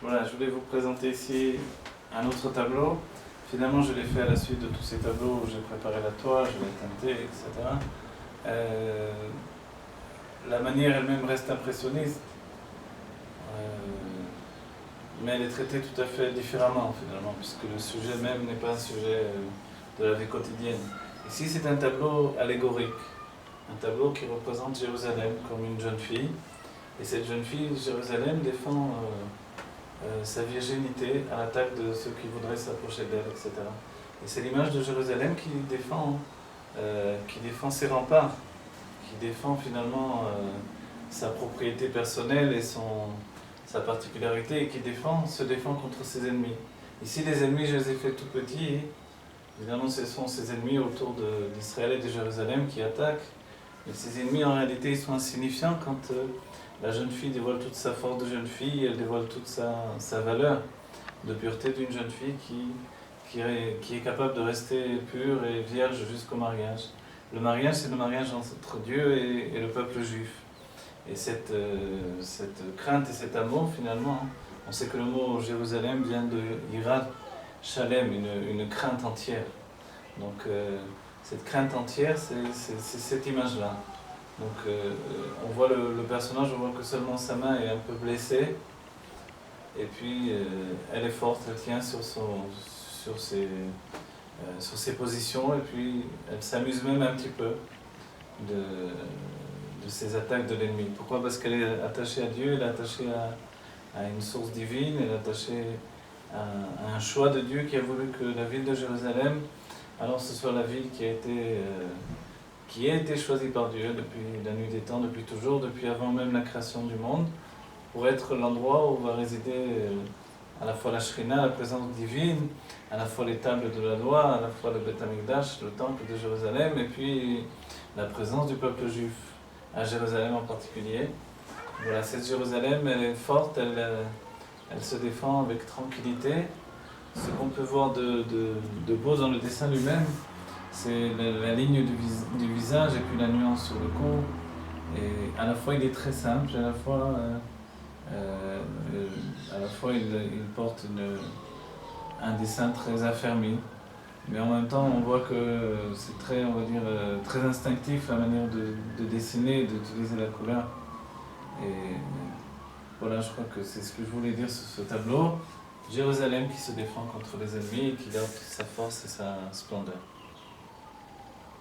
Voilà, je voulais vous présenter ici un autre tableau. Finalement, je l'ai fait à la suite de tous ces tableaux où j'ai préparé la toile, je l'ai teinté, etc. La manière elle-même reste impressionniste, mais elle est traitée tout à fait différemment finalement, puisque le sujet même n'est pas un sujet de la vie quotidienne. Ici, c'est un tableau allégorique, un tableau qui représente Jérusalem comme une jeune fille. Et cette jeune fille, Jérusalem, défend sa virginité à l'attaque de ceux qui voudraient s'approcher d'elle, etc. Et c'est l'image de Jérusalem qui défend ses remparts, qui défend finalement sa propriété personnelle et sa particularité, et qui se défend contre ses ennemis. Ici, les ennemis, je les ai faits tout petits. Évidemment, ce sont ces ennemis autour d'Israël et de Jérusalem qui attaquent. Mais ces ennemis, en réalité, ils sont insignifiants quand la jeune fille dévoile toute sa force de jeune fille, elle dévoile toute sa valeur de pureté d'une jeune fille qui est capable de rester pure et vierge jusqu'au mariage. Le mariage, c'est le mariage entre Dieu et le peuple juif. Et cette crainte et cet amour, finalement, on sait que le mot Jérusalem vient de Yirat Shalem, une crainte entière. Donc cette crainte entière, c'est cette image-là. Donc on voit le personnage, on voit que seulement sa main est un peu blessée, et puis elle est forte, elle tient sur ses positions, et puis elle s'amuse même un petit peu de ces attaques de l'ennemi. Pourquoi? Parce qu'elle est attachée à Dieu, elle est attachée à une source divine, elle est attachée à un choix de Dieu qui a voulu que la ville de Jérusalem, alors ce soit la ville qui a été choisie par Dieu depuis la nuit des temps, depuis toujours, depuis avant même la création du monde, pour être l'endroit où va résider à la fois la Shrina, la présence divine, à la fois les tables de la loi, à la fois le Beth Amikdash, le temple de Jérusalem, et puis la présence du peuple juif, à Jérusalem en particulier. Voilà, cette Jérusalem, elle est forte, elle se défend avec tranquillité. Ce qu'on peut voir de beau dans le dessin lui-même, c'est la ligne du visage et puis la nuance sur le cou. Et à la fois il est très simple, à la fois il porte un dessin très affermi. Mais en même temps, on voit que c'est très, on va dire, très instinctif la manière de dessiner et d'utiliser la couleur. Et voilà, je crois que c'est ce que je voulais dire sur ce tableau. Jérusalem qui se défend contre les ennemis et qui garde sa force et sa splendeur.